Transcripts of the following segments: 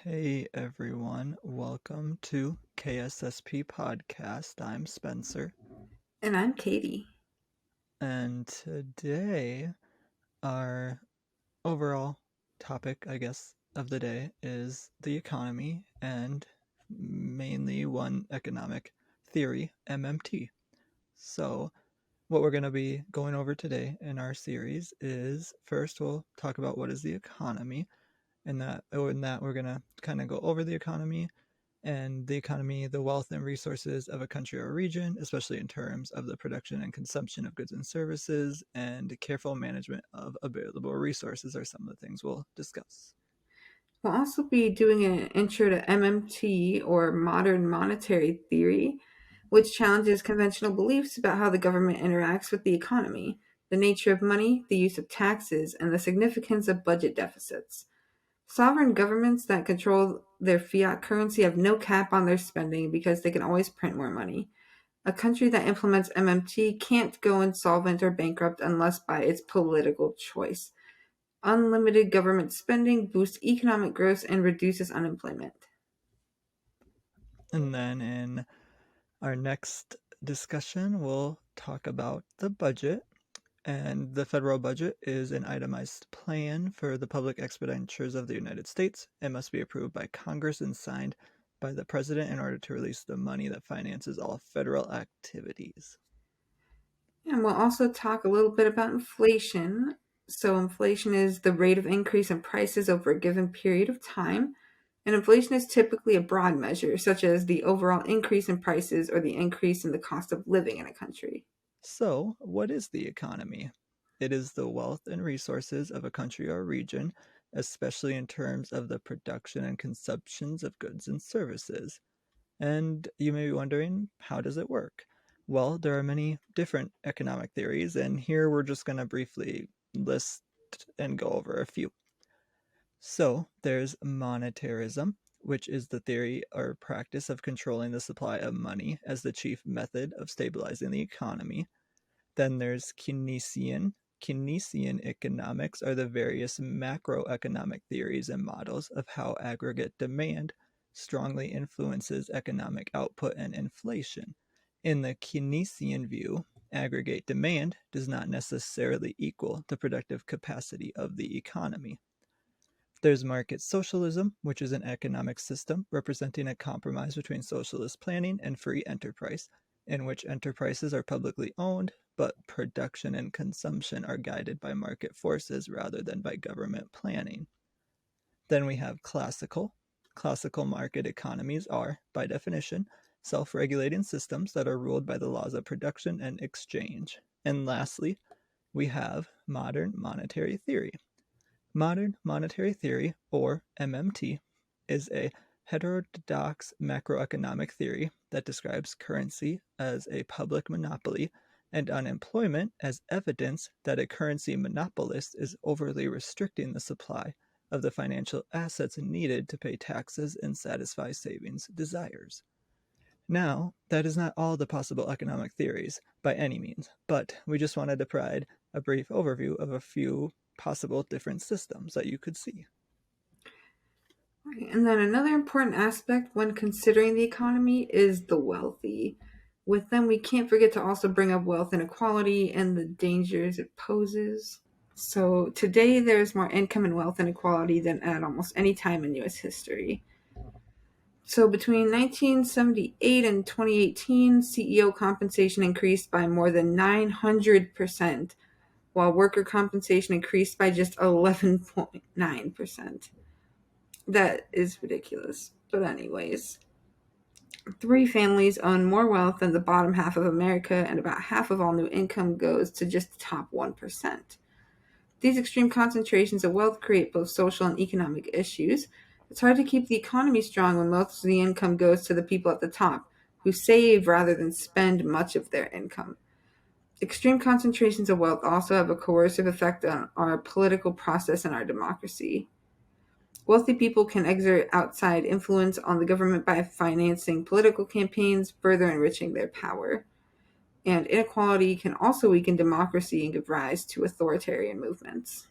Hey everyone, welcome to KSSP Podcast. I'm Spencer, And I'm Katie. and today our overall topic, I guess, of the day is the economy and mainly one economic theory, MMT. So, what we're going to be going over today in our series is first we'll talk about what is the economy, and in that we're going to kind of go over the economy and the economy, the wealth and resources of a country or region, especially in terms of the production and consumption of goods and services, and careful management of available resources are some of the things we'll discuss. We'll also be doing an intro to MMT, or modern monetary theory, which challenges conventional beliefs about how the government interacts with the economy, the nature of money, the use of taxes, and the significance of budget deficits. Sovereign governments that control their fiat currency have no cap on their spending because they can always print more money. A country that implements MMT can't go insolvent or bankrupt unless by its political choice. Unlimited government spending boosts economic growth and reduces unemployment. And then in our next discussion, we'll talk about the budget. And the federal budget is an itemized plan for the public expenditures of the United States. It must be approved by Congress and signed by the president in order to release the money that finances all federal activities. And we'll also talk a little bit about inflation. So, inflation is the rate of increase in prices over a given period of time. And inflation is typically a broad measure, such as the overall increase in prices or the increase in the cost of living in a country. So, what is the economy? It is the wealth and resources of a country or region, especially in terms of the production and consumptions of goods and services. And you may be wondering, how does it work? Well, there are many different economic theories, and here we're just going to briefly list and go over a few. So, there's monetarism, which is the theory or practice of controlling the supply of money as the chief method of stabilizing the economy. Then there's Keynesian. Keynesian economics are the various macroeconomic theories and models of how aggregate demand strongly influences economic output and inflation. In the Keynesian view, aggregate demand does not necessarily equal the productive capacity of the economy. There's market socialism, which is an economic system representing a compromise between socialist planning and free enterprise, in which enterprises are publicly owned, but production and consumption are guided by market forces rather than by government planning. Then we have classical. Classical market economies are, by definition, self regulating systems that are ruled by the laws of production and exchange. And lastly, we have modern monetary theory. Modern monetary theory, or MMT, is a heterodox macroeconomic theory that describes currency as a public monopoly and unemployment as evidence that a currency monopolist is overly restricting the supply of the financial assets needed to pay taxes and satisfy savings desires. Now, that is not all the possible economic theories by any means, but we just wanted to provide a brief overview of a few possible different systems that you could see. Right. And then another important aspect when considering the economy is the wealthy. With them, we can't forget to also bring up wealth inequality and the dangers it poses. So today, there's more income and wealth inequality than at almost any time in U.S. history. So between 1978 and 2018, CEO compensation increased by more than 900%, while worker compensation increased by just 11.9%. That is ridiculous. But, anyways, three families own more wealth than the bottom half of America, and about half of all new income goes to just the top 1%. These extreme concentrations of wealth create both social and economic issues. It's hard to keep the economy strong when most of the income goes to the people at the top, who save rather than spend much of their income. Extreme concentrations of wealth also have a coercive effect on our political process and our democracy. Wealthy people can exert outside influence on the government by financing political campaigns, further enriching their power. And inequality can also weaken democracy and give rise to authoritarian movements.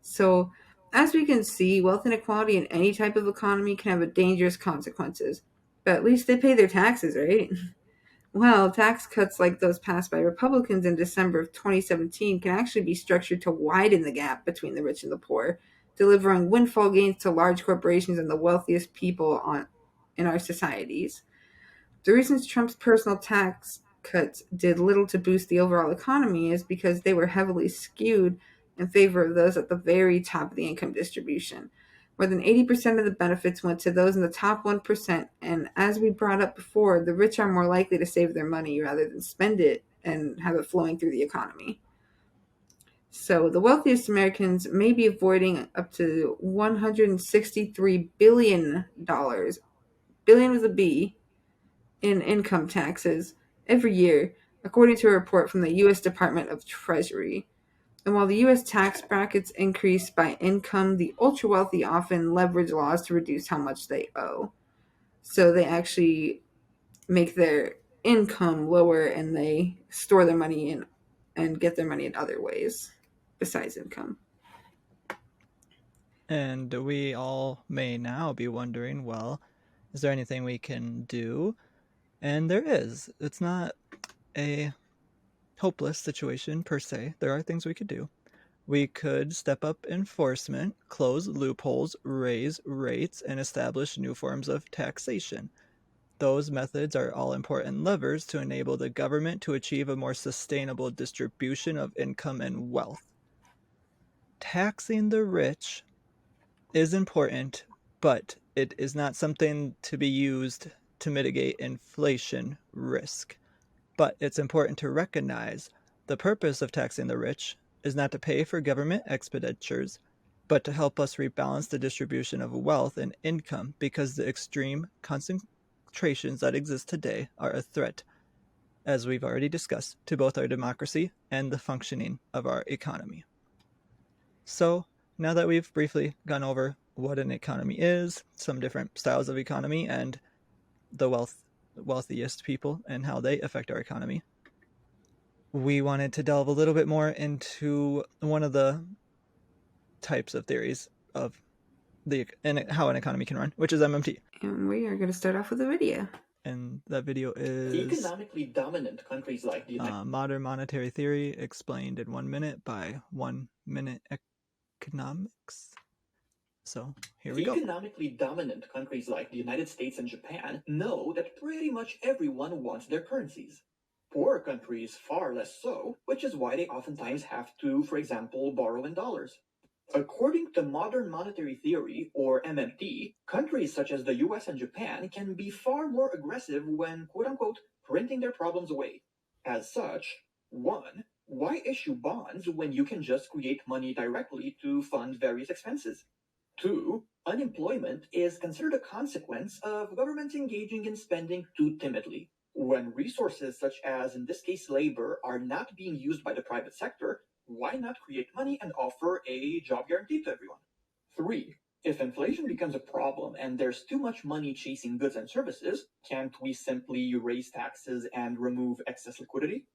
So, As we can see, wealth inequality in any type of economy can have a dangerous consequences. But at least they pay their taxes, right? Well, tax cuts like those passed by Republicans in December of 2017 can actually be structured to widen the gap between the rich and the poor, delivering windfall gains to large corporations and the wealthiest people in our societies. The reasons Trump's personal tax cuts did little to boost the overall economy is because they were heavily skewed in favor of those at the very top of the income distribution. More than 80% of the benefits went to those in the top 1%, and as we brought up before, the rich are more likely to save their money rather than spend it and have it flowing through the economy. So the wealthiest Americans may be avoiding up to $163 billion, billion with a B, in income taxes every year, according to a report from the U.S. Department of Treasury. And while the U.S. tax brackets increase by income, the ultra wealthy often leverage laws to reduce how much they owe. So they actually make their income lower and they store their money in and get their money in other ways besides income. And we all may now be wondering, well, is there anything we can do? And there is. It's not a hopeless situation per se. There are things we could do. We could step up enforcement, close loopholes, raise rates, and establish new forms of taxation. Those methods are all important levers to enable the government to achieve a more sustainable distribution of income and wealth. Taxing the rich is important, but it is not something to be used to mitigate inflation risk. But it's important to recognize the purpose of taxing the rich is not to pay for government expenditures, but to help us rebalance the distribution of wealth and income because the extreme concentrations that exist today are a threat, as we've already discussed, to both our democracy and the functioning of our economy. So, now that we've briefly gone over what an economy is, some different styles of economy, and the wealthiest people and how they affect our economy, we wanted to delve a little bit more into one of the types of theories of and how an economy can run, which is MMT. And we are going to start off with a video. And that video is Economically dominant countries like the United Modern Monetary Theory Explained in 1 Minute by 1 Minute Economics. So here we go. Economically dominant countries like the United States and Japan know that pretty much everyone wants their currencies. Poorer countries far less so, which is why they oftentimes have to, for example, borrow in dollars. According to modern monetary theory, or MMT, countries such as the US and Japan can be far more aggressive when, quote unquote, printing their problems away. As such, 1. Why issue bonds when you can just create money directly to fund various expenses? 2. Unemployment is considered a consequence of governments engaging in spending too timidly. When resources such as, in this case, labor, are not being used by the private sector, why not create money and offer a job guarantee to everyone? 3. If inflation becomes a problem and there's too much money chasing goods and services, can't we simply raise taxes and remove excess liquidity?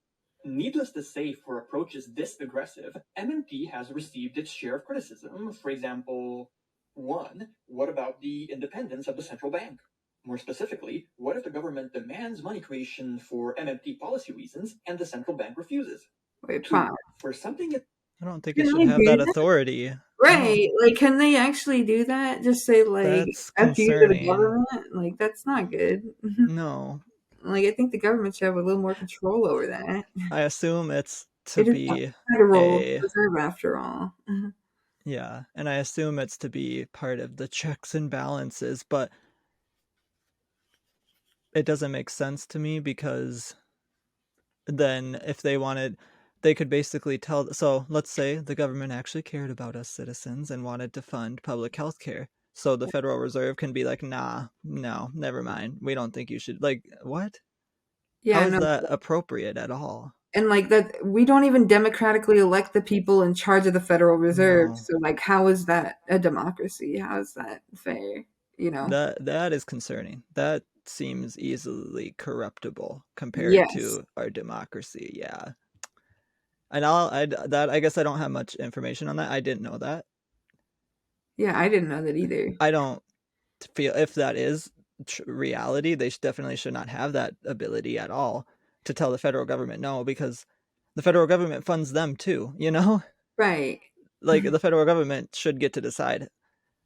Needless to say, for approaches this aggressive, MMT has received its share of criticism. For example, 1. What about the independence of the central bank? More specifically, what if the government demands money creation for MMT policy reasons and the central bank refuses? Wait, 2. pause. For something it I don't think it Can should they have do that that? authority. I don't. Right. Like, can they actually do that? Just say, like, That's F you to the concerning. government? Like, that's not good. No, Like, I think the government should have a little more control over that. I assume it's to It is be a federal a reserve after all. yeah, and I assume it's to be part of the checks and balances, but it doesn't make sense to me because then if they wanted, they could basically tell. So let's say the government actually cared about us citizens and wanted to fund public health care. So the Federal Reserve can be like, nah, no, never mind. We don't think you should. Like, what? How Yeah, is no. that appropriate at all? And like that, we don't even democratically elect the people in charge of the Federal Reserve. No. So, like, how is that a democracy? How is that fair? You know? That is concerning. That seems easily corruptible compared Yes. to our democracy. Yeah. And I guess I don't have much information on that. I didn't know that. Yeah, I didn't know that either. I don't feel if that is reality, they definitely should not have that ability at all to tell the federal government no, because the federal government funds them too, you know? Right. Like the federal government should get to decide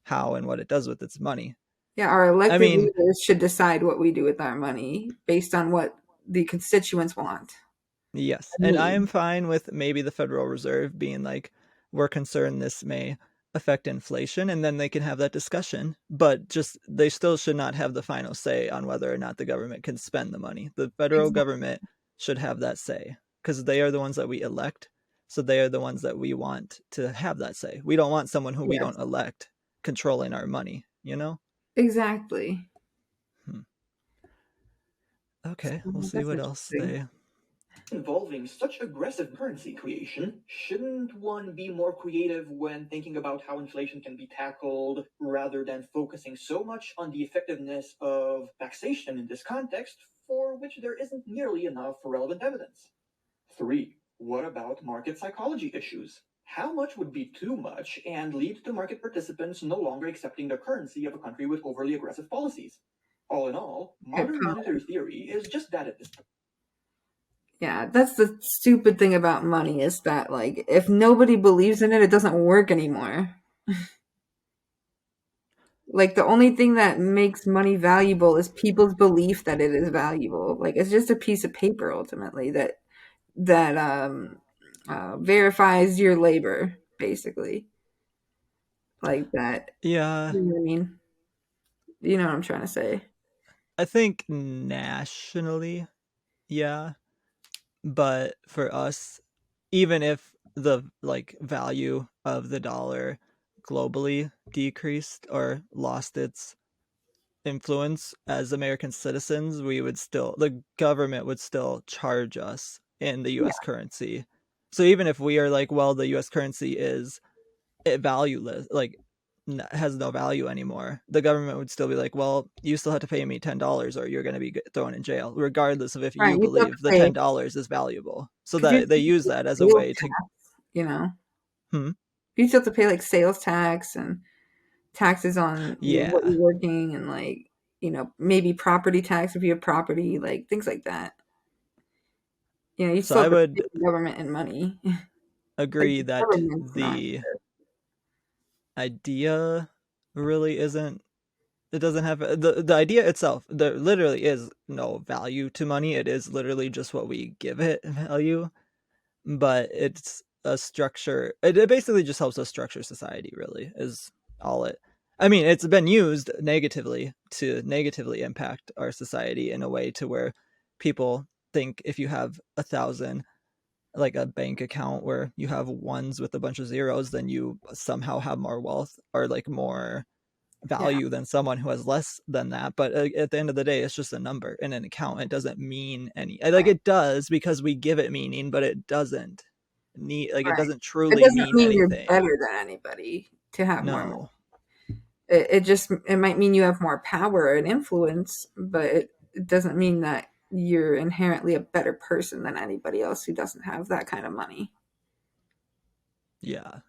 how and what it does with its money. Yeah, our I elected mean, leaders should decide what we do with our money based on what the constituents want yes, and and I am need. fine with maybe the Federal Reserve being like, we're concerned this may affect inflation, and then they can have that discussion. But just they still should not have the final say on whether or not the government can spend the money. The federal Exactly. government should have that say because they are the ones that we elect. So they are the ones that we want to have that say. We don't want someone who we Yes, don't elect controlling our money, you know? exactly. Hmm. So Okay, we'll see that's what else interesting. they. Involving such aggressive currency creation, shouldn't one be more creative when thinking about how inflation can be tackled rather than focusing so much on the effectiveness of taxation in this context, for which there isn't nearly enough relevant evidence? 3. What about market psychology issues? How much would be too much and lead to market participants no longer accepting the currency of a country with overly aggressive policies? All in all, Good modern point. monetary theory is just that at this point. Yeah, that's the stupid thing about money is that like if nobody believes in it, it doesn't work anymore. Like the only thing that makes money valuable is people's belief that it is valuable. Like it's just a piece of paper ultimately that verifies your labor, basically. Like that. Yeah, You know what I mean? You know what I'm trying to say? I think nationally, yeah, but for us, even if the like value of the dollar globally decreased or lost its influence as American citizens, we would still the government would still charge us in the Yeah, US currency. So even if we are like, well, the US currency is valueless, like has no value anymore, the government would still be like, well, you still have to pay me $10 or you're going to be thrown in jail, regardless of if right. you You still have to believe the pay $10 is valuable. So because you that they still use have to that as pay a sales way to. tax, you know. Hmm, You still have to pay like sales tax and taxes on what yeah. you're working and like maybe property tax if you have property, like things like that. You So still I have to pay would the government in money. Like agree the that government's not. the idea really isn't, it doesn't have the idea itself, there literally is no value to money. It is literally just what we give it value, but it's a structure. It basically just helps us structure society, really, is all it. I mean, it's been used negatively to negatively impact our society in a way to where people think if you have 1,000, like a bank account where you have ones with a bunch of zeros, then you somehow have more wealth or like more Yeah, value than someone who has less than that. But at the end of the day, it's just a number in an account. It doesn't mean any, like right, it does because we give it meaning, but it doesn't need, like it right. doesn't It truly doesn't mean mean you're anything. better than anybody to have more money. No. It just it might mean you have more power and influence, but it doesn't mean that you're inherently a better person than anybody else who doesn't have that kind of money. Yeah.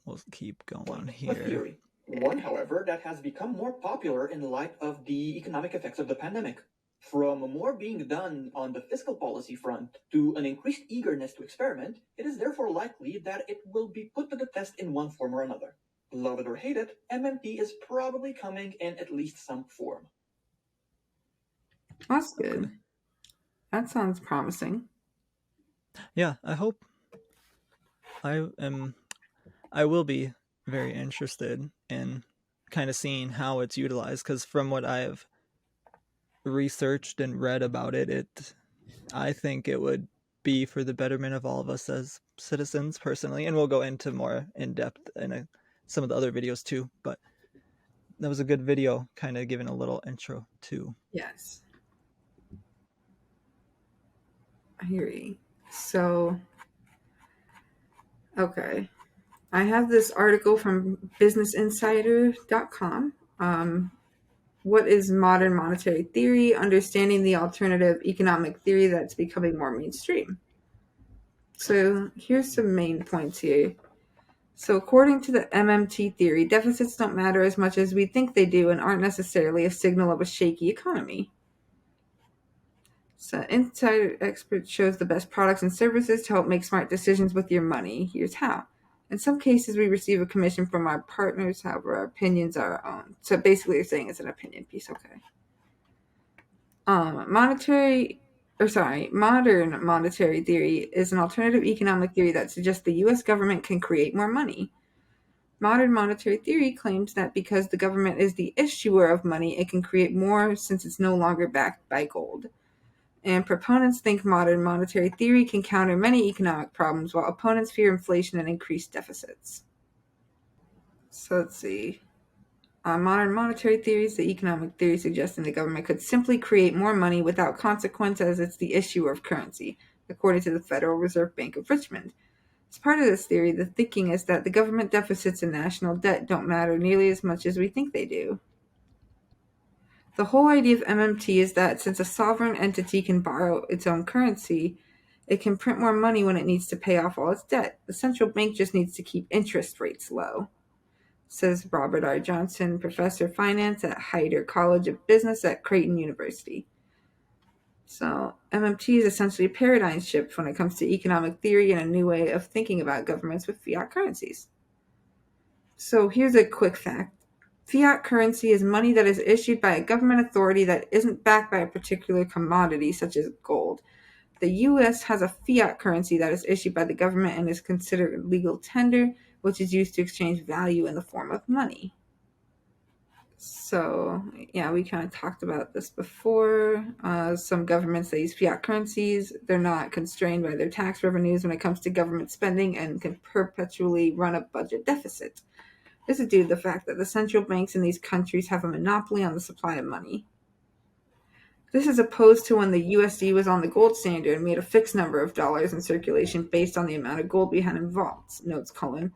We'll keep going Point, a here. theory. One, however, that has become more popular in light of the economic effects of the pandemic. From more being done on the fiscal policy front to an increased eagerness to experiment, it is therefore likely that it will be put to the test in one form or another. Love it or hate it, MMT is probably coming in at least some form. That's Okay. good. That sounds promising. Yeah, I hope. I am, I will be very interested in kind of seeing how it's utilized, because from what I've researched and read about it, I think it would be for the betterment of all of us as citizens personally, and we'll go into more in depth in some of the other videos too. But that was a good video, kind of giving a little intro to. Yes, I hear you. So, okay. I have this article from businessinsider.com. What is modern monetary theory? Understanding the alternative economic theory that's becoming more mainstream. So here's some main points here. So, according to the MMT theory, deficits don't matter as much as we think they do and aren't necessarily a signal of a shaky economy. So, Insider Expert shows the best products and services to help make smart decisions with your money. Here's how. In some cases, we receive a commission from our partners, however, our opinions are our own. So, basically, you're saying it's an opinion piece, okay. Modern monetary theory is an alternative economic theory that suggests the U.S. government can create more money. Modern monetary theory claims that because the government is the issuer of money, it can create more since it's no longer backed by gold. And proponents think modern monetary theory can counter many economic problems, while opponents fear inflation and increased deficits. So let's see. Modern monetary theories, the economic theory suggesting the government could simply create more money without consequence as it's the issuer of currency, according to the Federal Reserve Bank of Richmond. As part of this theory, the thinking is that the government deficits and national debt don't matter nearly as much as we think they do. The whole idea of MMT is that since a sovereign entity can borrow its own currency, it can print more money when it needs to pay off all its debt. The central bank just needs to keep interest rates low, says Robert R. Johnson, professor of finance at Hyder College of Business at Creighton University. So MMT is essentially a paradigm shift when it comes to economic theory and a new way of thinking about governments with fiat currencies. So here's a quick fact. Fiat currency is money that is issued by a government authority that isn't backed by a particular commodity, such as gold. The U.S. has a fiat currency that is issued by the government and is considered legal tender, which is used to exchange value in the form of money. So, yeah, we kind of talked about this before. Some governments, they use fiat currencies. They're not constrained by their tax revenues when it comes to government spending and can perpetually run a budget deficit. This is due to the fact that the central banks in these countries have a monopoly on the supply of money. This is opposed to when the USD was on the gold standard and made a fixed number of dollars in circulation based on the amount of gold we had in vaults, notes Cullen.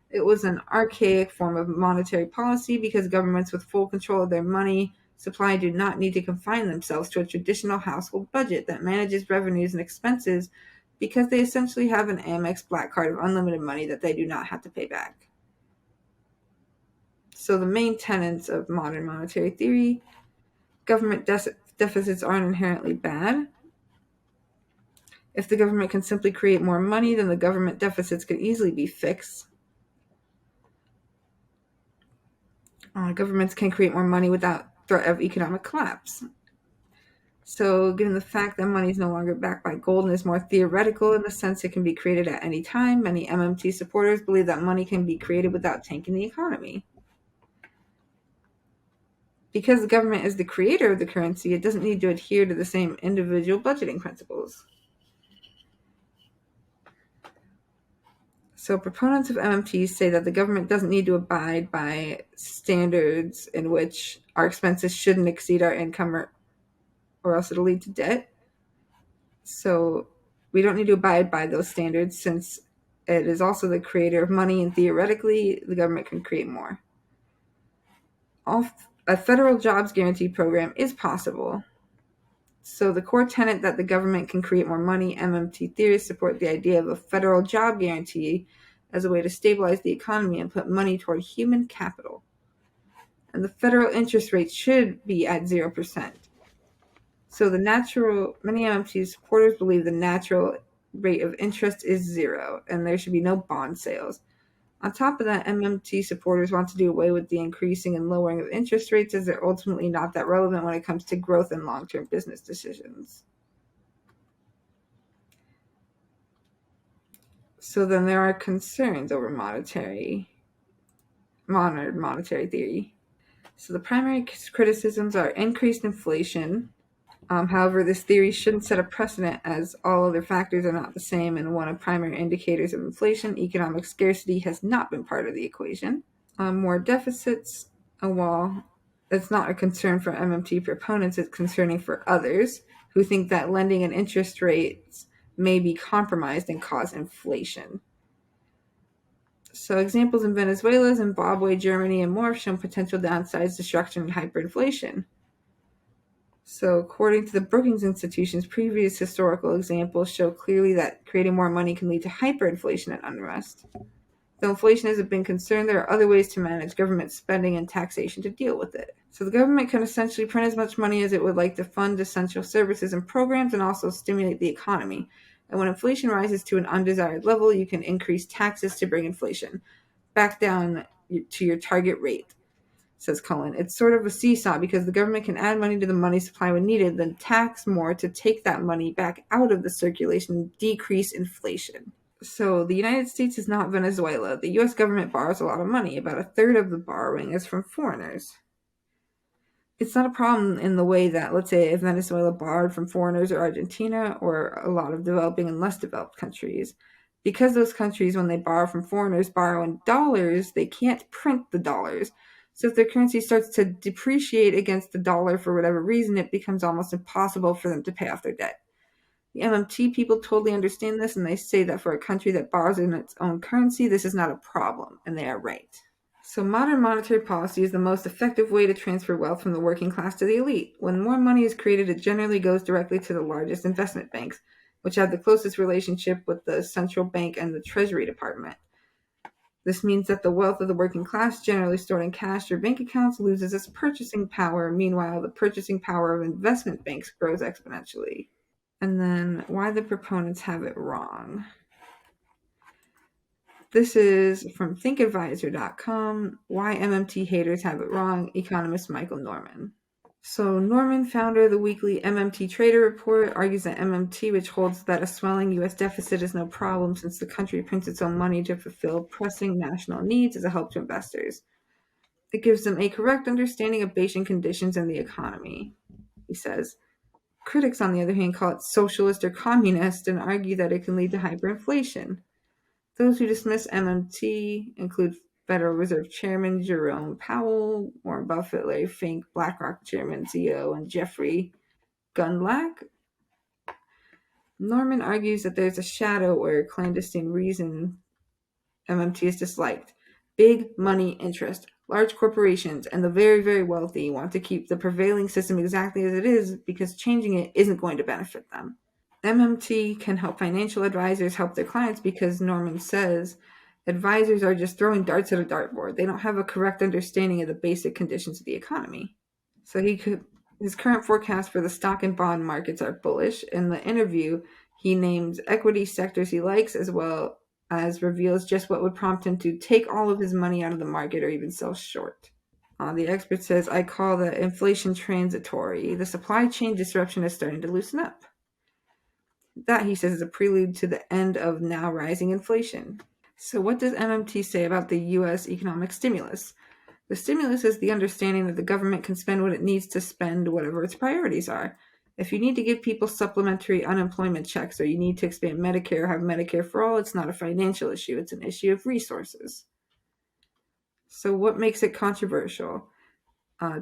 It was an archaic form of monetary policy because governments with full control of their money supply do not need to confine themselves to a traditional household budget that manages revenues and expenses because they essentially have an Amex black card of unlimited money that they do not have to pay back. So the main tenets of modern monetary theory: government deficits aren't inherently bad. If the government can simply create more money, then the government deficits could easily be fixed. Governments can create more money without threat of economic collapse. So, given the fact that money is no longer backed by gold and is more theoretical in the sense it can be created at any time, many MMT supporters believe that money can be created without tanking the economy. Because the government is the creator of the currency, it doesn't need to adhere to the same individual budgeting principles. So proponents of MMTs say that the government doesn't need to abide by standards in which our expenses shouldn't exceed our income or else it'll lead to debt. So we don't need to abide by those standards since it is also the creator of money and theoretically the government can create more. A federal jobs guarantee program is possible. So the core tenet that the government can create more money, MMT theorists support the idea of a federal job guarantee as a way to stabilize the economy and put money toward human capital. And the federal interest rate should be at 0%. So many MMT supporters believe the natural rate of interest is 0 and there should be no bond sales. On top of that, MMT supporters want to do away with the increasing and lowering of interest rates as they're ultimately not that relevant when it comes to growth and long-term business decisions. So then there are concerns over modern monetary theory. So the primary criticisms are increased inflation. However, this theory shouldn't set a precedent as all other factors are not the same, and one of primary indicators of inflation, economic scarcity, has not been part of the equation. More deficits, while it's not a concern for MMT proponents, it's concerning for others who think that lending and interest rates may be compromised and cause inflation. So examples in Venezuela, Zimbabwe, Germany, and more have shown potential downsides, destruction, and hyperinflation. So according to the Brookings Institution's previous historical examples show clearly that creating more money can lead to hyperinflation and unrest. Though inflation is a big concern, there are other ways to manage government spending and taxation to deal with it. So the government can essentially print as much money as it would like to fund essential services and programs and also stimulate the economy. And when inflation rises to an undesired level, you can increase taxes to bring inflation back down to your target rate, says Cullen. It's sort of a seesaw because the government can add money to the money supply when needed, then tax more to take that money back out of the circulation and decrease inflation. So the United States is not Venezuela. The US government borrows a lot of money. About a third of the borrowing is from foreigners. It's not a problem in the way that, let's say, if Venezuela borrowed from foreigners or Argentina or a lot of developing and less developed countries. Because those countries, when they borrow from foreigners, borrow in dollars, they can't print the dollars. So if their currency starts to depreciate against the dollar for whatever reason, it becomes almost impossible for them to pay off their debt. The MMT people totally understand this, and they say that for a country that borrows in its own currency, this is not a problem, and they are right. So modern monetary policy is the most effective way to transfer wealth from the working class to the elite. When more money is created, it generally goes directly to the largest investment banks, which have the closest relationship with the central bank and the Treasury Department. This means that the wealth of the working class, generally stored in cash or bank accounts, loses its purchasing power. Meanwhile, the purchasing power of investment banks grows exponentially. And then why the proponents have it wrong. This is from thinkadvisor.com, Why MMT Haters Have It Wrong, economist Michael Norman. So Norman, founder of the weekly MMT Trader Report, argues that MMT, which holds that a swelling U.S. deficit is no problem since the country prints its own money to fulfill pressing national needs, is a help to investors. It gives them a correct understanding of Bayesian conditions and the economy, he says. Critics, on the other hand, call it socialist or communist and argue that it can lead to hyperinflation. Those who dismiss MMT include Federal Reserve Chairman Jerome Powell, Warren Buffett, Larry Fink, BlackRock Chairman CEO, and Jeffrey Gundlach. Norman argues that there's a shadow or clandestine reason MMT is disliked. Big money interest. Large corporations and the very, very wealthy want to keep the prevailing system exactly as it is because changing it isn't going to benefit them. MMT can help financial advisors help their clients because Norman says advisors are just throwing darts at a dartboard. They don't have a correct understanding of the basic conditions of the economy. So his current forecast for the stock and bond markets are bullish. In the interview, he names equity sectors he likes as well as reveals just what would prompt him to take all of his money out of the market or even sell short. The expert says, I call the inflation transitory. The supply chain disruption is starting to loosen up. That, he says, is a prelude to the end of now rising inflation. So what does MMT say about the U.S. economic stimulus? The stimulus is the understanding that the government can spend what it needs to spend whatever its priorities are. If you need to give people supplementary unemployment checks or you need to expand Medicare or have Medicare for all, it's not a financial issue. It's an issue of resources. So what makes it controversial?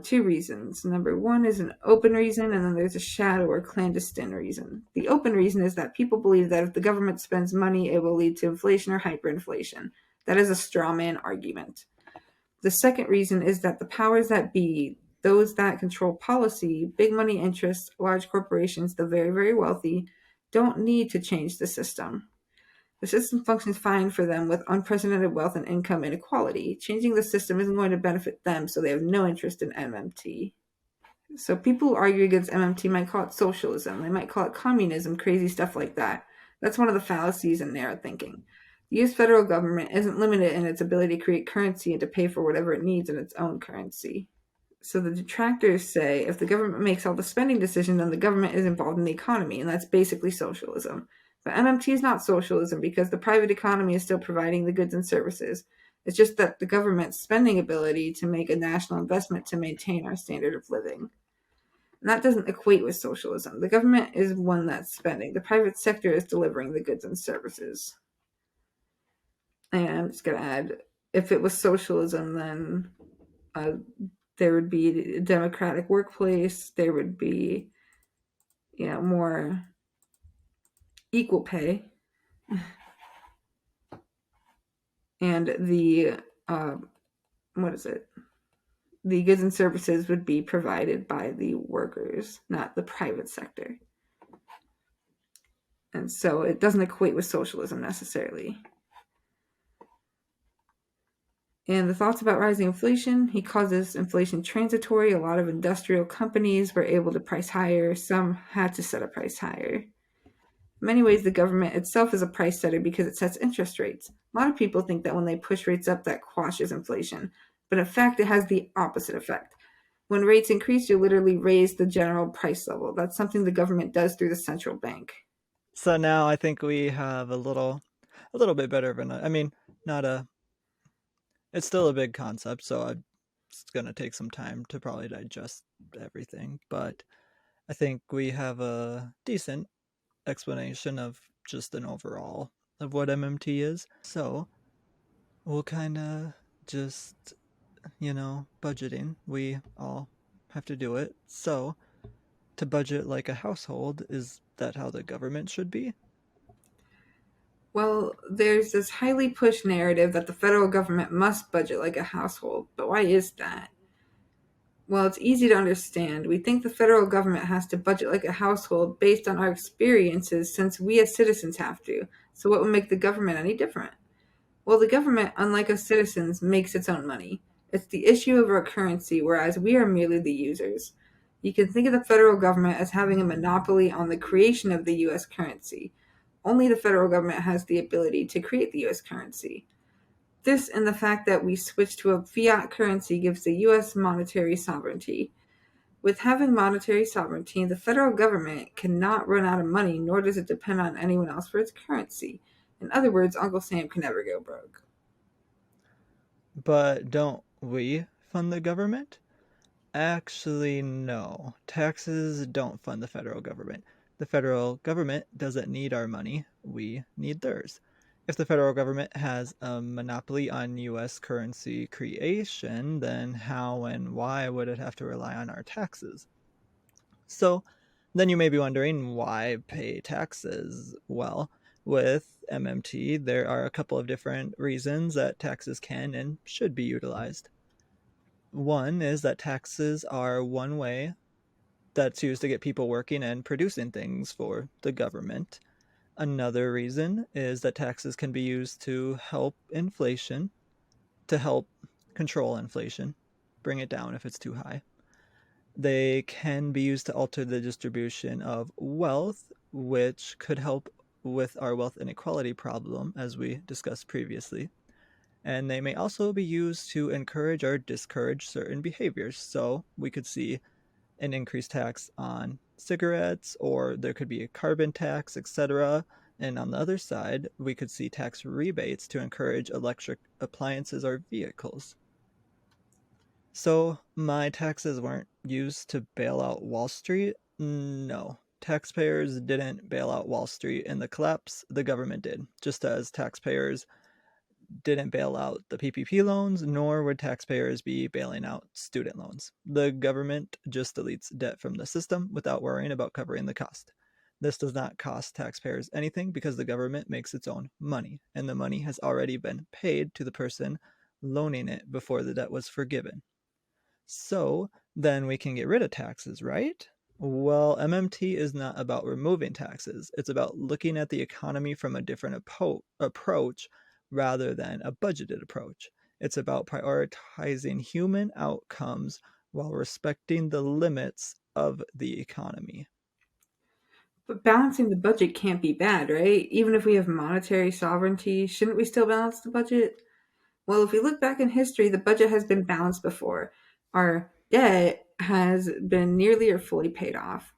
Two reasons. Number one is an open reason, and then there's a shadow or clandestine reason. The open reason is that people believe that if the government spends money, it will lead to inflation or hyperinflation. That is a straw man argument. The second reason is that the powers that be, those that control policy, big money interests, large corporations, the very, very wealthy, don't need to change the system. The system functions fine for them with unprecedented wealth and income inequality. Changing the system isn't going to benefit them, so they have no interest in MMT. So people who argue against MMT might call it socialism. They might call it communism, crazy stuff like that. That's one of the fallacies in narrow thinking. The U.S. federal government isn't limited in its ability to create currency and to pay for whatever it needs in its own currency. So the detractors say if the government makes all the spending decisions, then the government is involved in the economy, and that's basically socialism. But MMT is not socialism because the private economy is still providing the goods and services. It's just that the government's spending ability to make a national investment to maintain our standard of living. And that doesn't equate with socialism. The government is one that's spending. The private sector is delivering the goods and services. And I'm just going to add, if it was socialism, then there would be a democratic workplace. There would be, more equal pay. And the, the goods and services would be provided by the workers, not the private sector. And so it doesn't equate with socialism necessarily. And the thoughts about rising inflation, he calls this inflation transitory. A lot of industrial companies were able to price higher, some had to set a price higher. In many ways, the government itself is a price setter because it sets interest rates. A lot of people think that when they push rates up, that quashes inflation. But in fact, it has the opposite effect. When rates increase, you literally raise the general price level. That's something the government does through the central bank. So now I think we have a little bit better of an, I mean, not a, it's still a big concept, so it's going to take some time to probably digest everything, but I think we have a decent explanation of just an overall of what MMT is. So we'll kind of just, budgeting. We all have to do it. So to budget like a household, is that how the government should be? Well, there's this highly pushed narrative that the federal government must budget like a household. But why is that? Well, it's easy to understand. We think the federal government has to budget like a household based on our experiences since we as citizens have to. So, what would make the government any different? Well, the government, unlike us citizens, makes its own money. It's the issue of our currency, whereas we are merely the users. You can think of the federal government as having a monopoly on the creation of the US currency. Only the federal government has the ability to create the US currency. This and the fact that we switched to a fiat currency gives the US monetary sovereignty. With having monetary sovereignty, the federal government cannot run out of money, nor does it depend on anyone else for its currency. In other words, Uncle Sam can never go broke. But don't we fund the government? Actually, no. Taxes don't fund the federal government. The federal government doesn't need our money, we need theirs. If the federal government has a monopoly on US currency creation, then how and why would it have to rely on our taxes? So then you may be wondering why pay taxes? Well, with MMT, there are a couple of different reasons that taxes can and should be utilized. One is that taxes are one way that's used to get people working and producing things for the government. Another reason is that taxes can be used to help inflation, to help control inflation, bring it down if it's too high. They can be used to alter the distribution of wealth, which could help with our wealth inequality problem, as we discussed previously. And they may also be used to encourage or discourage certain behaviors. So we could see an increased tax on cigarettes, or there could be a carbon tax, etc. And on the other side, we could see tax rebates to encourage electric appliances or vehicles. So my taxes weren't used to bail out Wall Street? No. Taxpayers didn't bail out Wall Street in the collapse, the government did, just as taxpayers didn't bail out the PPP loans, nor would taxpayers be bailing out student loans. The government just deletes debt from the system without worrying about covering the cost. This does not cost taxpayers anything because the government makes its own money, and the money has already been paid to the person loaning it before the debt was forgiven. So then we can get rid of taxes, right? Well, MMT is not about removing taxes. It's about looking at the economy from a different approach rather than a budgeted approach. It's about prioritizing human outcomes while respecting the limits of the economy. But balancing the budget can't be bad, right? Even if we have monetary sovereignty, shouldn't we still balance the budget? Well, if we look back in history, the budget has been balanced before. Our debt has been nearly or fully paid off.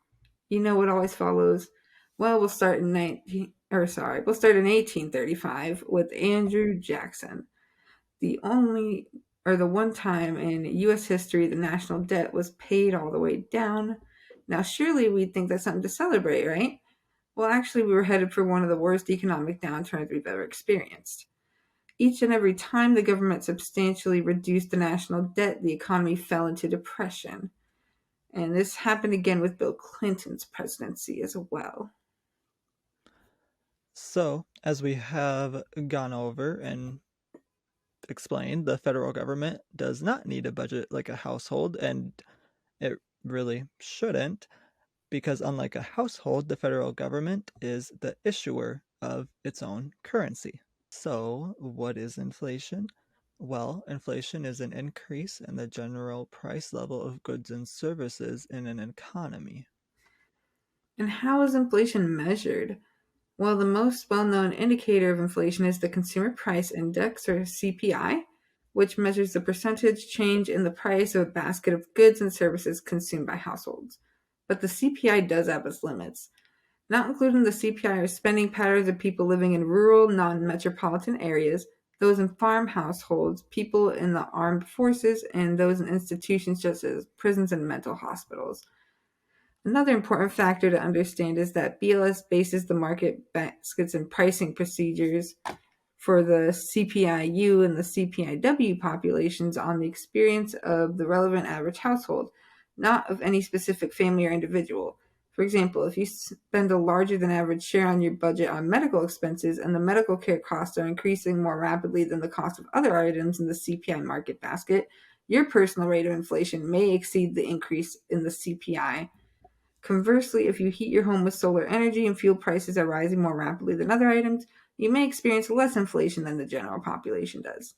You know what always follows? Well, we'll start in 1835 with Andrew Jackson. The only or the one time in US history the national debt was paid all the way down. Now surely we'd think that's something to celebrate, right? Well, actually we were headed for one of the worst economic downturns we've ever experienced. Each and every time the government substantially reduced the national debt, the economy fell into depression. And this happened again with Bill Clinton's presidency as well. So, as we have gone over and explained, the federal government does not need a budget like a household, and it really shouldn't, because unlike a household, the federal government is the issuer of its own currency. So, what is inflation? Well, inflation is an increase in the general price level of goods and services in an economy. And how is inflation measured? Well, the most well known indicator of inflation is the Consumer Price Index, or CPI, which measures the percentage change in the price of a basket of goods and services consumed by households. But the CPI does have its limits. Not included in the CPI are spending patterns of people living in rural, non metropolitan areas, those in farm households, people in the armed forces, and those in institutions such as prisons and mental hospitals. Another important factor to understand is that BLS bases the market baskets and pricing procedures for the CPIU and the CPIW populations on the experience of the relevant average household, not of any specific family or individual. For example, if you spend a larger than average share on your budget on medical expenses and the medical care costs are increasing more rapidly than the cost of other items in the CPI market basket, your personal rate of inflation may exceed the increase in the CPI. Conversely, if you heat your home with solar energy and fuel prices are rising more rapidly than other items, you may experience less inflation than the general population does.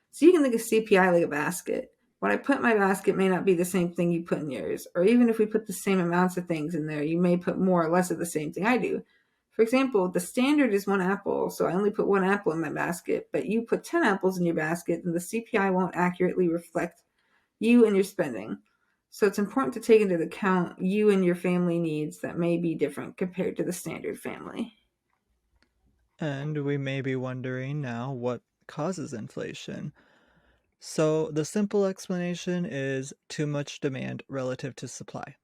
So you can think of CPI like a basket. What I put in my basket may not be the same thing you put in yours, or even if we put the same amounts of things in there, you may put more or less of the same thing I do. For example, the standard is one apple, so I only put one apple in my basket, but you put 10 apples in your basket, and the CPI won't accurately reflect you and your spending. So it's important to take into account you and your family needs that may be different compared to the standard family. And we may be wondering now what causes inflation. So, the simple explanation is too much demand relative to supply.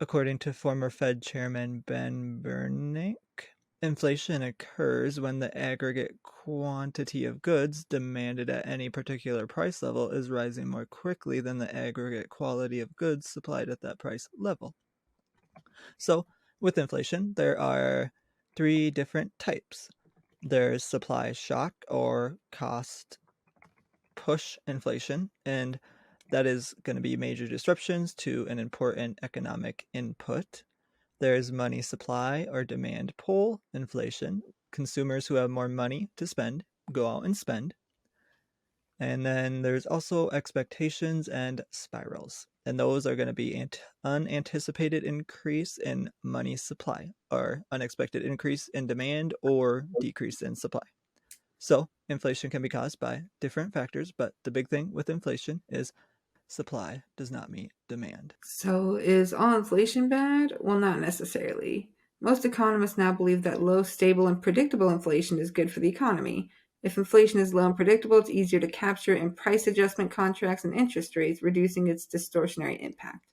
According to former Fed Chairman Ben Bernanke, inflation occurs when the aggregate quantity of goods demanded at any particular price level is rising more quickly than the aggregate quality of goods supplied at that price level. So, with inflation, there are three different types. There's supply shock or cost push inflation, and that is going to be major disruptions to an important economic input. There's money supply or demand pull inflation. Consumers who have more money to spend go out and spend. And then there's also expectations and spirals. And those are going to be unanticipated increase in money supply or unexpected increase in demand or decrease in supply. So inflation can be caused by different factors, but the big thing with inflation is supply does not meet demand. So, is all inflation bad? Well, not necessarily. Most economists now believe that low, stable, and predictable inflation is good for the economy. If inflation is low and predictable, it's easier to capture in price adjustment contracts and interest rates, reducing its distortionary impact.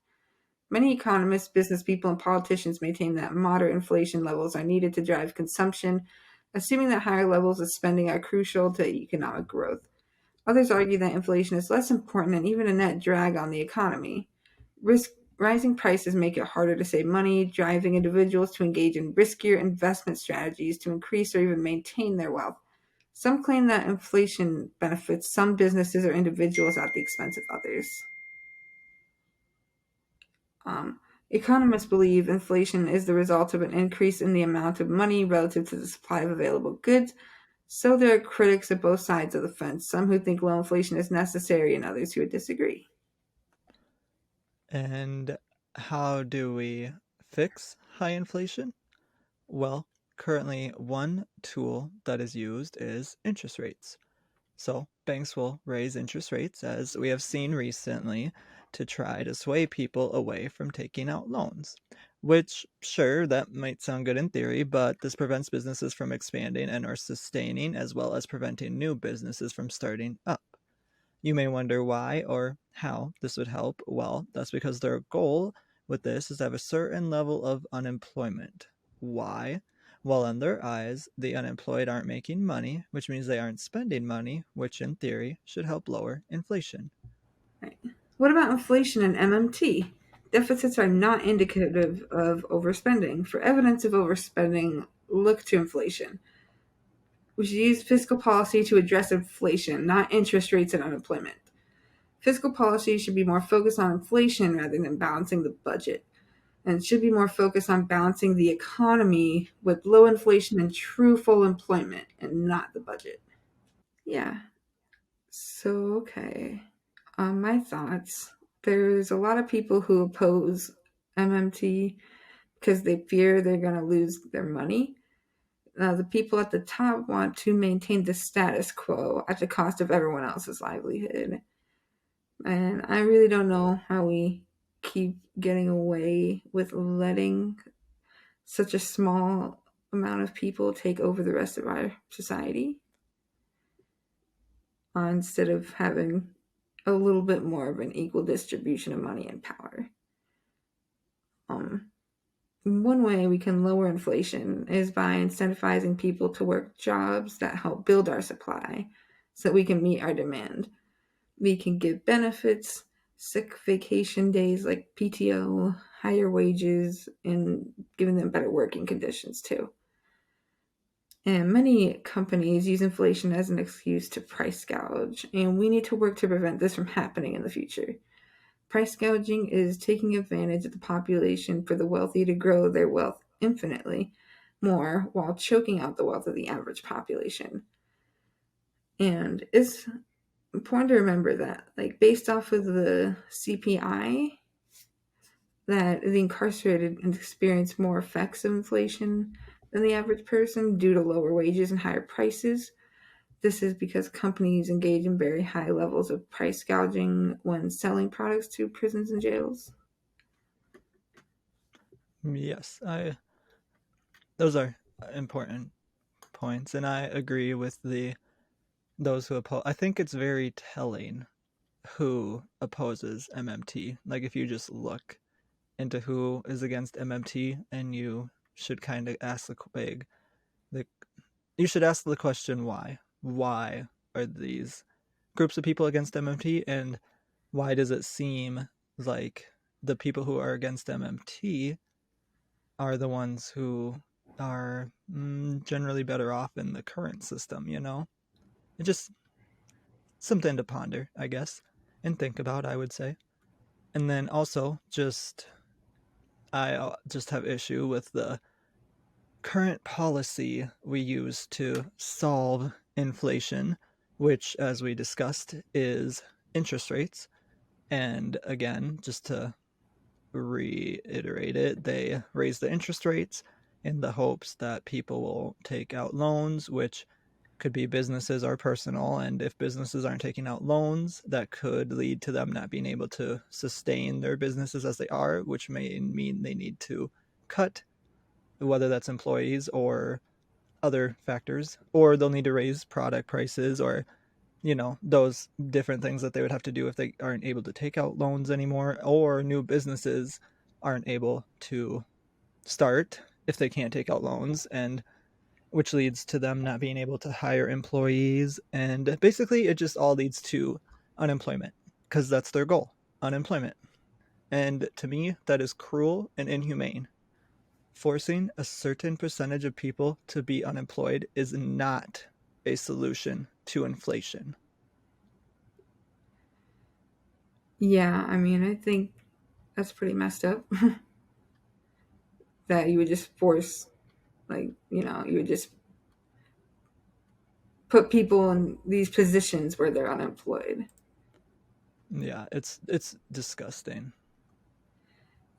Many economists, business people, and politicians maintain that moderate inflation levels are needed to drive consumption, assuming that higher levels of spending are crucial to economic growth. Others argue that inflation is less important and even a net drag on the economy. Rising prices make it harder to save money, driving individuals to engage in riskier investment strategies to increase or even maintain their wealth. Some claim that inflation benefits some businesses or individuals at the expense of others. Um, Economists believe inflation is the result of an increase in the amount of money relative to the supply of available goods. So there are critics of both sides of the fence, some who think low inflation is necessary and others who would disagree. And how do we fix high inflation? Well, currently one tool that is used is interest rates. So banks will raise interest rates, as we have seen recently, to try to sway people away from taking out loans. Which, sure, that might sound good in theory, but this prevents businesses from expanding and or sustaining, as well as preventing new businesses from starting up. You may wonder why or how this would help. Well, that's because their goal with this is to have a certain level of unemployment. Why? Well, in their eyes, the unemployed aren't making money, which means they aren't spending money, which in theory should help lower inflation. Right. What about inflation and MMT? Deficits are not indicative of overspending. For evidence of overspending, look to inflation. We should use fiscal policy to address inflation, not interest rates and unemployment. Fiscal policy should be more focused on inflation rather than balancing the budget, and it should be more focused on balancing the economy with low inflation and true full employment and not the budget. Yeah. So, okay. My thoughts. There's a lot of people who oppose MMT because they fear they're going to lose their money. The people at the top want to maintain the status quo at the cost of everyone else's livelihood. And I really don't know how we keep getting away with letting such a small amount of people take over the rest of our society instead of having a little bit more of an equal distribution of money and power. Um, One way we can lower inflation is by incentivizing people to work jobs that help build our supply so that we can meet our demand. We can give benefits, sick vacation days like PTO, higher wages, and giving them better working conditions too. And many companies use inflation as an excuse to price gouge, and we need to work to prevent this from happening in the future. Price gouging is taking advantage of the population for the wealthy to grow their wealth infinitely more while choking out the wealth of the average population. And it's important to remember that, like, based off of the CPI, that the incarcerated experience more effects of inflation than the average person due to lower wages and higher prices. This is because companies engage in very high levels of price gouging when selling products to prisons and jails. Yes, I those are important points, and I agree with the those who oppose. I think it's very telling who opposes MMT. Like if you just look into who is against MMT, and you should kind of ask the you should ask the question why. Why are these groups of people against MMT, and why does it seem like the people who are against MMT are the ones who are generally better off in the current system, you know? It just something to ponder, I guess, and think about, I would say. And then also just I just have issue with the current policy we use to solve inflation, which, as we discussed, is interest rates. And again, just to reiterate it, they raise the interest rates in the hopes that people will take out loans, which could be businesses or personal. And if businesses aren't taking out loans, that could lead to them not being able to sustain their businesses as they are, which may mean they need to cut, whether that's employees or other factors, or they'll need to raise product prices, or those different things that they would have to do if they aren't able to take out loans anymore, or new businesses aren't able to start if they can't take out loans, and which leads to them not being able to hire employees. And basically it just all leads to unemployment, because that's their goal, unemployment. And to me, that is cruel and inhumane. Forcing a certain percentage of people to be unemployed is not a solution to inflation. Yeah, I mean, I think that's pretty messed up that you would just force, like, you would just put people in these positions where they're unemployed. Yeah, it's disgusting.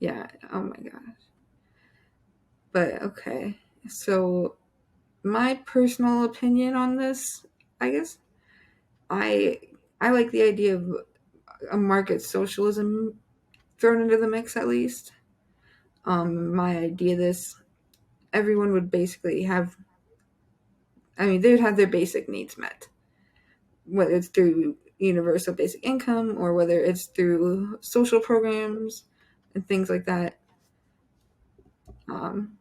Yeah, oh my gosh. But okay. So, my personal opinion on this, I guess, I I like the idea of a market socialism thrown into the mix at least. My idea this everyone would basically have, I mean, they would have their basic needs met, whether it's through universal basic income or whether it's through social programs and things like that. Um,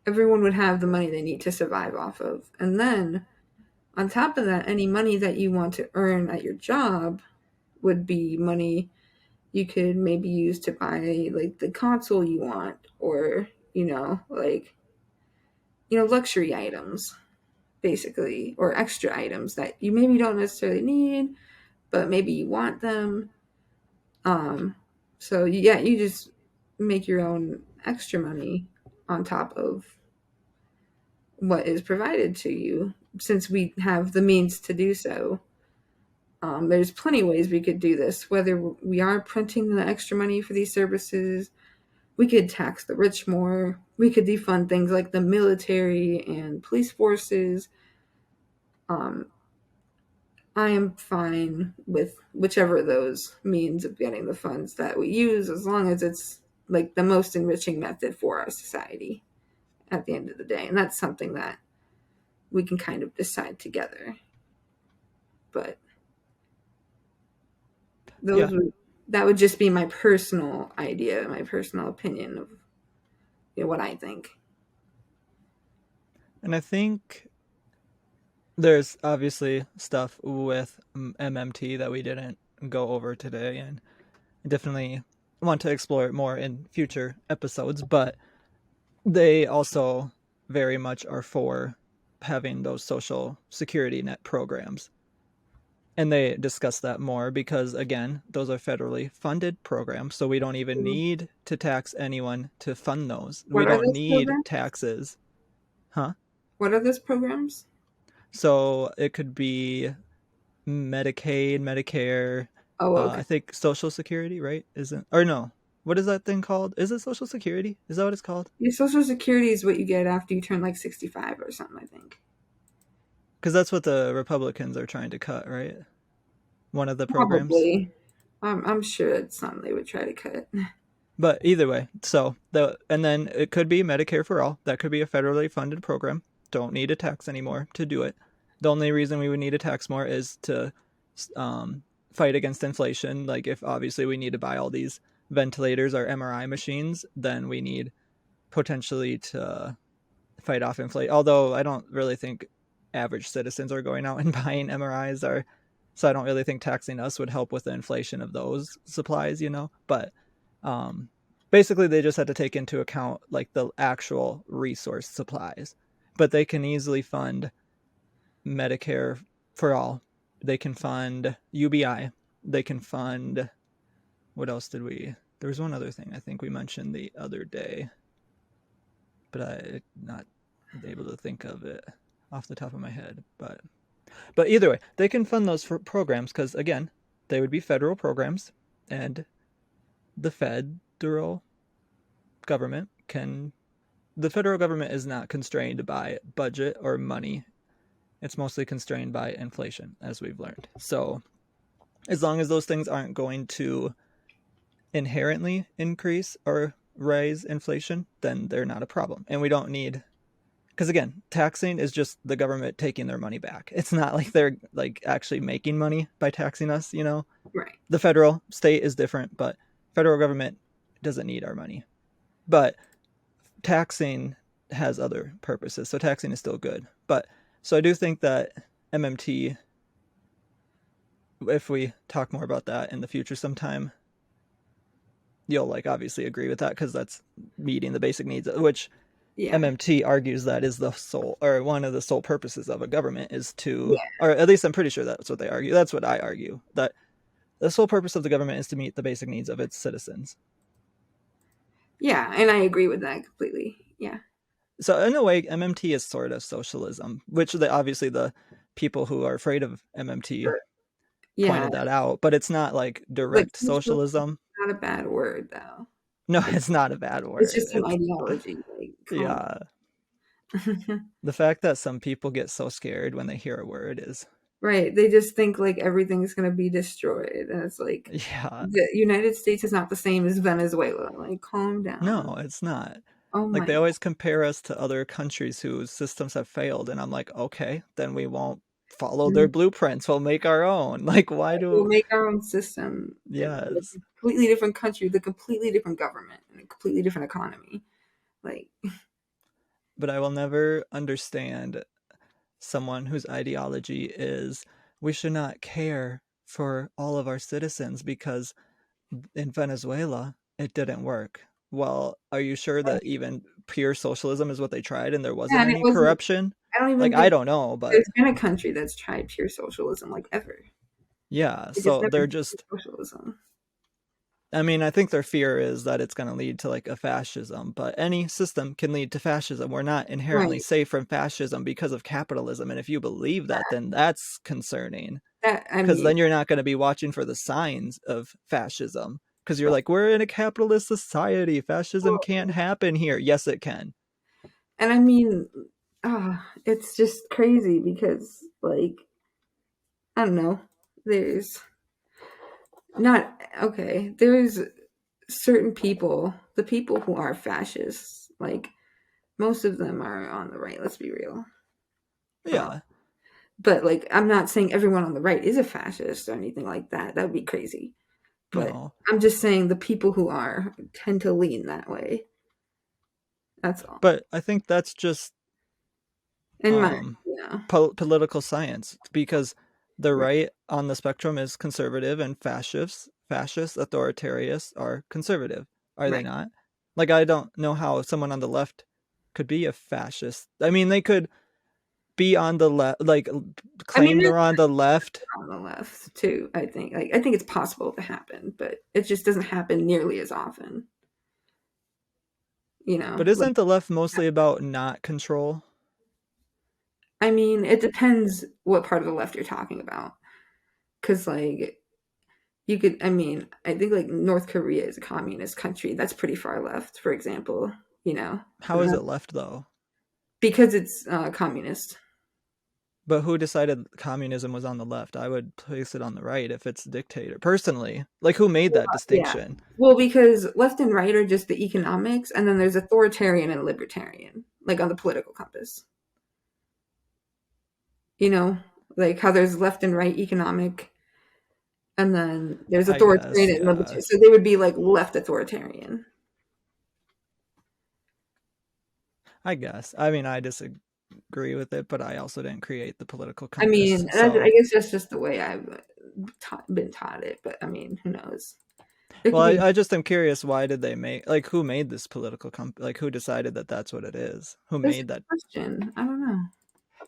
Everyone would have the money they need to survive off of. And then on top of that, any money that you want to earn at your job would be money you could maybe use to buy like the console you want, or, like, luxury items basically, or extra items that you maybe don't necessarily need, but maybe you want them. Um, so yeah, you just make your own extra money on top of what is provided to you, since we have the means to do so. There's plenty of ways we could do this, whether we are printing the extra money for these services. We could tax the rich more. We could defund things like the military and police forces. Um, I am fine with whichever of those means of getting the funds that we use, as long as it's like the most enriching method for our society at the end of the day. And that's something that we can kind of decide together. But Yeah, those would that would just be my personal idea, my personal opinion of what I think. and I think there's obviously stuff with MMT that we didn't go over today, and I definitely want to explore it more in future episodes, but they also very much are for having those social security net programs. And they discuss that more because, again, those are federally funded programs, so we don't even need to tax anyone to fund those. We What are don't those need programs? taxes. Huh? What are those programs? So it could be Medicaid, Medicare, Oh, okay. I think Social Security, right? Isn't, or no? What is that thing called? Is it Social Security? Is that what it's called? Your Social Security is what you get after you turn like 65 or something, I think. Because that's what the Republicans are trying to cut, right? One of the programs. Probably. I'm sure it's something they would try to cut. But either way, so and then it could be Medicare for all. That could be a federally funded program. Don't need a tax anymore to do it. The only reason we would need a tax more is to fight against inflation. Like if obviously we need to buy all these ventilators or MRI machines, then we need potentially to fight off inflation. Although I don't really think average citizens are going out and buying MRIs, or so I don't really think taxing us would help with the inflation of those supplies, But um, basically, they just had to take into account like the actual resource supplies, but they can easily fund Medicare for all. They can fund UBI. They can fund, what else did we? There was one other thing I think we mentioned the other day, but I'm not able to think of it off the top of my head. But either way, they can fund those for programs because again, they would be federal programs, and the federal government can. The federal government is not constrained by budget or money. It's mostly constrained by inflation, as we've learned. So, as long as those things aren't going to inherently increase or raise inflation, then they're not a problem. And we don't need, because again, taxing is just the government taking their money back. It's not like they're like actually making money by taxing us. Right. The federal state is different, but federal government doesn't need our money. But taxing has other purposes, so taxing is still good. But so I do think that MMT, if we talk more about that in the future sometime, you'll like obviously agree with that because that's meeting the basic needs, which Yeah. MMT argues that is the sole or one of the sole purposes of a government is to, Yeah. or at least I'm pretty sure that's what they argue. That's what I argue, that the sole purpose of the government is to meet the basic needs of its citizens. Yeah. And I agree with that completely. Yeah. So in a way, MMT is sort of socialism, which obviously the people who are afraid of MMT But yeah. pointed that out, but it's not like Like, direct socialism is socialism. not a bad word, though. No, Like, it's not a bad it's word. just an It's ideology. Like, calm yeah. down. The fact that some people get so scared when they hear a word is Right. They just think like everything's going to be destroyed. And it's like yeah. the United States is not the same as Venezuela. Like, calm down. No, it's not. Oh Like my they God. always compare us to other countries whose systems have failed, and I'm like, okay, then we won't follow their blueprints. We'll make our own. Like, why We'll do? make our own system in a Yes, completely different country, with a completely different government, and a completely different economy. Like, but I will never understand someone whose ideology is we should not care for all of our citizens because in Venezuela it didn't work. Well, are you sure that even pure socialism is what they tried and there yeah, wasn't and it any wasn't, corruption? I don't Like even I think don't know, but there's been a country that's tried pure socialism, like, ever. yeah, They just so never they're did just socialism. I mean, I think their fear is that it's going to lead to like a fascism, but any system can lead to fascism. We're not inherently Right. safe from fascism because of capitalism. And if you believe that, then that's concerning. That I because mean, then you're not going to be watching for the signs of fascism because you're like, we're in a capitalist society. Fascism can't happen here. Yes, it can. and I mean, it's just crazy because, like, I don't know. There's not okay. There's certain people, the people who are fascists, like most of them are on the right. Let's be real. Yeah. But like, I'm not saying everyone on the right is a fascist or anything like that. That would be crazy. But No. I'm just saying the people who are tend to lean that way. That's all. But I think that's just In my um, yeah, political science because the right, right on the spectrum is conservative and fascist, authoritarians are conservative. Are they right. not? Like, I don't know how someone on the left could be a fascist. I mean, they could be on the left, like I mean, claim they're on the left, on the left too. I think I think it's possible to happen, but it just doesn't happen nearly as often. You know, but like isn't the left mostly about not control? I mean, it depends what part of the left you're talking about. Because like you could, I mean, I think like North Korea is a communist country. That's pretty far left, for example. You know, How and is that, it left though? because it's communist. But who decided communism was on the left? I would place it on the right if it's dictator. Personally, like who made that Yeah. distinction? Well, because left and right are just the economics, and then there's authoritarian and libertarian, like on the political compass. You know, like how there's left and right economic, and then there's I guess, authoritarian and yeah. libertarian. So they would be like left authoritarian. I guess. I mean, I disagree with it, but I also didn't create the political I compass. mean, I So, guess that's just the way I've been taught it. But I mean, who knows? There well, could be I just am curious why did they make, like, who made this political like, who decided that that's what it is? Who that's a made that? question. I don't know.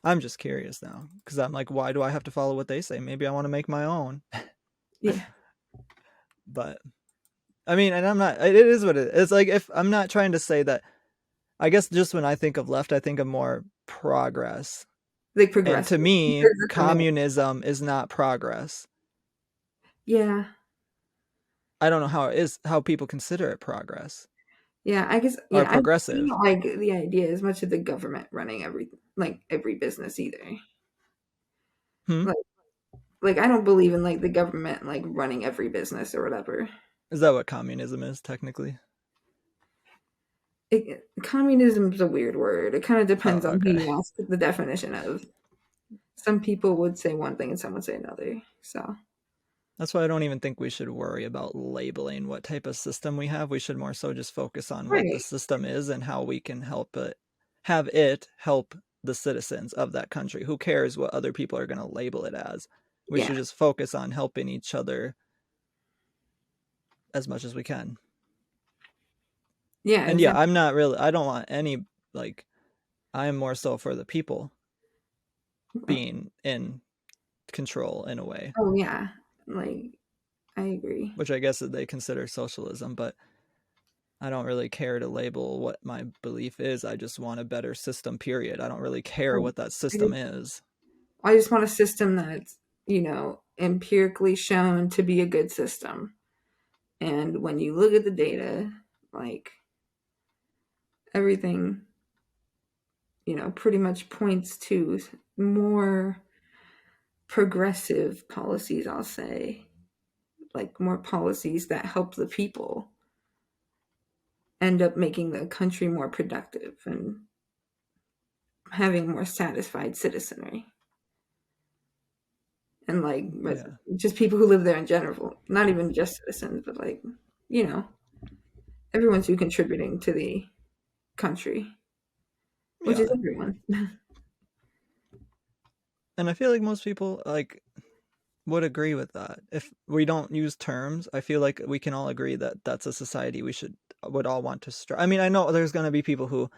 I'm just curious now because I'm like, why do I have to follow what they say? Maybe I want to make my own. Yeah, But I mean, and I'm not, it is what it is. It's like, if I'm not trying to say that, I guess just when I think of left, I think of more progress. like And progressive. to me, Because it's America. communism is not progress. Yeah, I don't know how it is, how people consider it progress yeah. I guess or yeah. I progressive. don't like the idea as much of the government running every business either. Hmm? Like I don't believe in like the government like running every business or whatever. Is that what communism is technically? Communism is a weird word. It kind of depends Oh, on who okay. you ask the definition of. Some people would say one thing and some would say another. So That's why I don't even think we should worry about labeling what type of system we have. We should more so just focus on what the right, system is and how we can help it, have it help the citizens of that country. Who cares what other people are going to label it as? We yeah, should just focus on helping each other as much as we can. yeah, And yeah, exactly. I'm not really, I don't want any, like, I'm more so for the people being in control in a way, Oh yeah, like I agree. which I guess that they consider socialism, but I don't really care to label what my belief is. I just want a better system, period. I don't really care Right. what that I system just is. I just want a system that's empirically shown to be a good system. And when you look at the data, like everything, pretty much points to more progressive policies, I'll say, like more policies that help the people end up making the country more productive and having more satisfied citizenry. And like Yeah. just people who live there in general, not even just citizens, but like, you know, everyone's who contributing to the country, which is Yeah. everyone. And I feel like most people like would agree with that. If we don't use terms, I feel like we can all agree that that's a society we should would all want to strive. I mean, I know there's going to be people who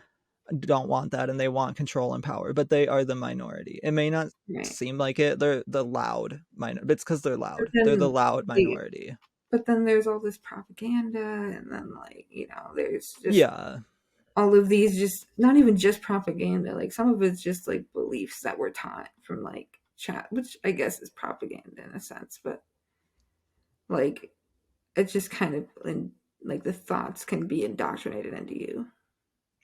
don't want that and they want control and power, but they are the minority. It may not Right. seem like it. They're the loud minor. It's because they're But loud. They're the then loud like, minority. but then there's all this propaganda, and then like, there's just Yeah. all of these, just not even just propaganda, like some of it's just like beliefs that we're taught from like chat, which I guess is propaganda in a sense, but like it's just kind of like the thoughts can be indoctrinated into you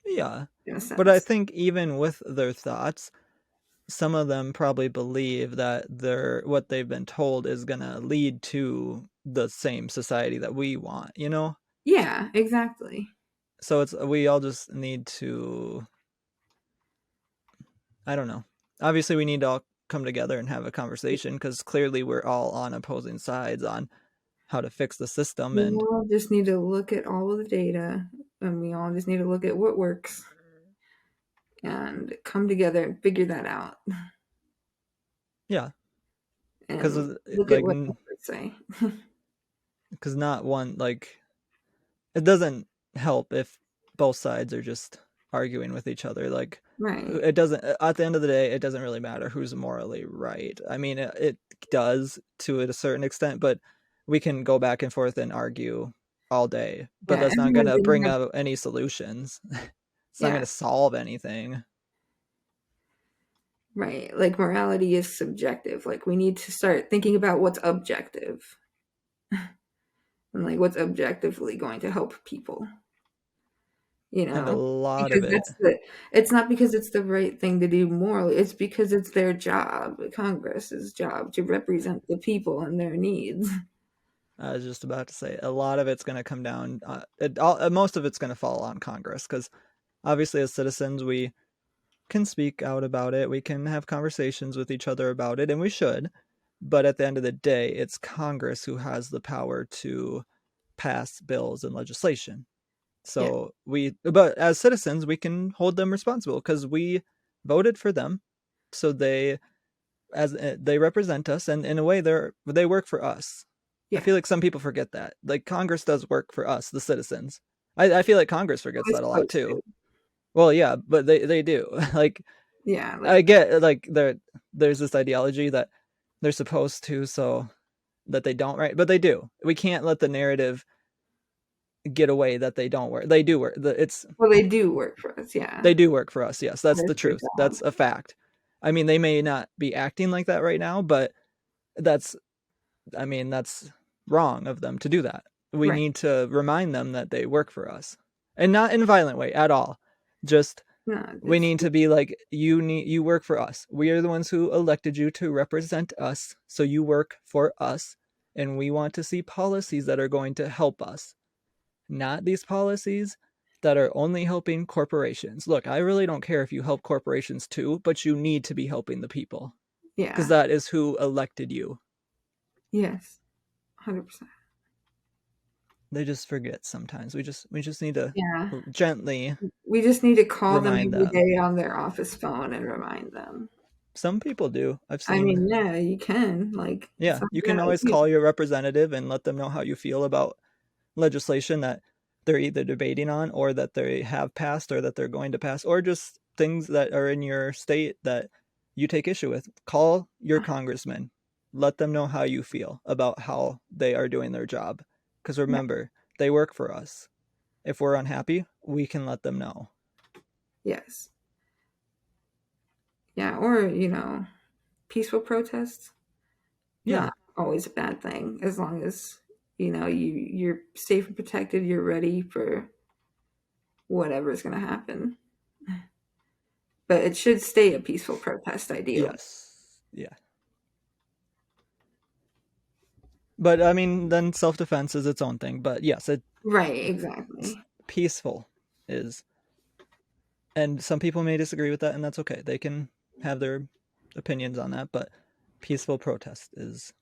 Yeah. in a But I sense. think even with their thoughts, some of them probably believe that what they've been told is going to lead to the same society that we want, you know? Yeah, exactly. So it's we all just need to, I don't know. Obviously we need to all come together and have a conversation because clearly we're all on opposing sides on how to fix the system. We And all just need to look at all of the data, and we all just need to look at what works and come together and figure that out yeah, and because look at like what experts say. because not one, like, it doesn't help if both sides are just arguing with each other. Like, Right. it doesn't, at the end of the day, it doesn't really matter who's morally right. I mean, it does to a certain extent, but we can go back and forth and argue all day, but Yeah, that's not going everyone's to gonna bring have, out any solutions. It's not going yeah, to solve anything. right. Like morality is subjective. Like we need to start thinking about what's objective and like what's objectively going to help people, you And a know? lot of Because it, that's the it's not because it's the right thing to do morally, it's because it's their job, Congress's job to represent the people and their needs. I was just about to say, a lot of it's going to come down, most of it's going to fall on Congress because obviously as citizens, we can speak out about it. We can have conversations with each other about it, and we should. But at the end of the day, it's Congress who has the power to pass bills and legislation. Yeah, But as citizens, we can hold them responsible because we voted for them. So they represent us, and in a way, they work for us. I yeah. feel like some people forget that. Like Congress does work for us, the citizens. I feel like Congress forgets It's that a lot supposed to. too. Well, yeah, but they do. Like Yeah, I like get like there's this ideology that they're supposed to, so that they don't, right? But they do. We can't let the narrative get away that they don't work. They do work. It's well, they do work for us, yeah. they do work for us. Yes, that's the That's their truth. job. That's a fact. I mean, they may not be acting like that right now, but that's I mean, that's wrong of them to do that. We Right. need to remind them that they work for us. And not in a violent way at all. Just No, we it's need to be like, you work for us. We are the ones who elected you to represent us, so you work for us, and we want to see policies that are going to help us, not these policies that are only helping corporations. Look, I really don't care if you help corporations too, but you need to be helping the people because yeah. that is who elected you. Yes. 100%. They just forget sometimes. We just need to Yeah. gently We just need to call them remind every them. day on their office phone and remind them. Some people do. I've I seen. mean, yeah, you can. Like, it's Yeah, not you a bad can always idea. call your representative and let them know how you feel about legislation that they're either debating on or that they have passed or that they're going to pass or just things that are in your state that you take issue with. Call your congressman. Let them know how you feel about how they are doing their job. Because Yeah. remember, they work for us. If we're unhappy, we can let them know. Yes. Yeah. Or, peaceful protests, Yeah, not always a bad thing as long as, you're safe and protected, you're ready for whatever's going to happen. But it should stay a peaceful protest, ideally. yes, yeah. But I mean, then self defense is its own thing. But yes, Right, it's exactly. peaceful is, and some people may disagree with that, and that's okay. They can have their opinions on that, but peaceful protest is,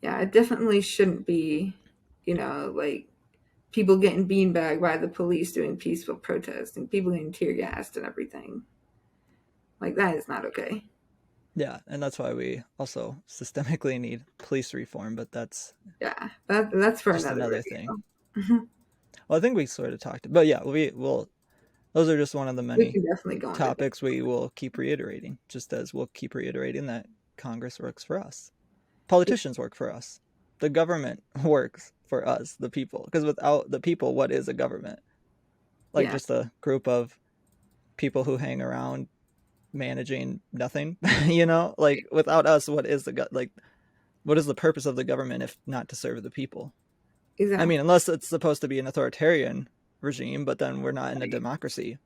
Yeah, it definitely shouldn't be, like people getting beanbagged by the police doing peaceful protesting, people getting tear gassed and everything. Like that is not okay. yeah, and that's why we also systemically need police reform, but that's Yeah, that's for just another another thing. video. Well, I think we sort of talked, but yeah, we will. Those are just one of the We many can definitely go into depth. topics we will keep reiterating, just as we'll keep reiterating that Congress works for us. Yeah, Politicians work for us. The government works for us, the people. Because without the people, what is a government? Like yeah, just a group of people who hang around managing nothing. You know, like without us, what is what is the purpose of the government if not to serve the people? I Exactly. mean, unless it's supposed to be an authoritarian regime, but then we're not in a democracy.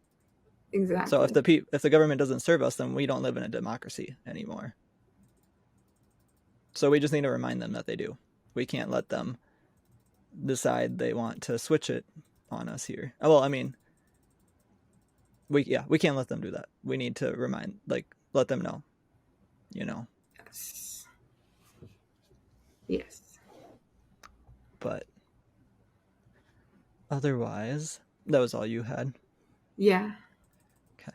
So Exactly. if the government doesn't serve us, then we don't live in a democracy anymore. So we just need to remind them that they do. We can't let them decide they want to switch it on us here. Well, I mean, we can't let them do that. We need to let them know, you know. Yes. Yes. But otherwise, that was all you had. Yeah. Okay.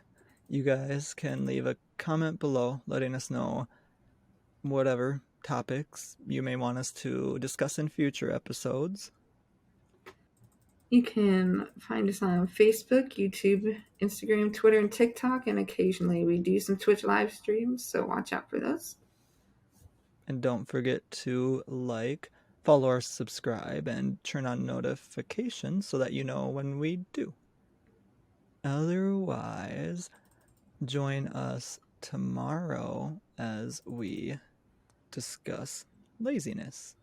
You guys can leave a comment below letting us know whatever topics you may want us to discuss in future episodes. You can find us on Facebook, YouTube, Instagram, Twitter, and TikTok, and occasionally we do some Twitch live streams, so watch out for those. And don't forget to follow, or subscribe, and turn on notifications so that you know when we do. Otherwise, join us tomorrow as we discuss laziness.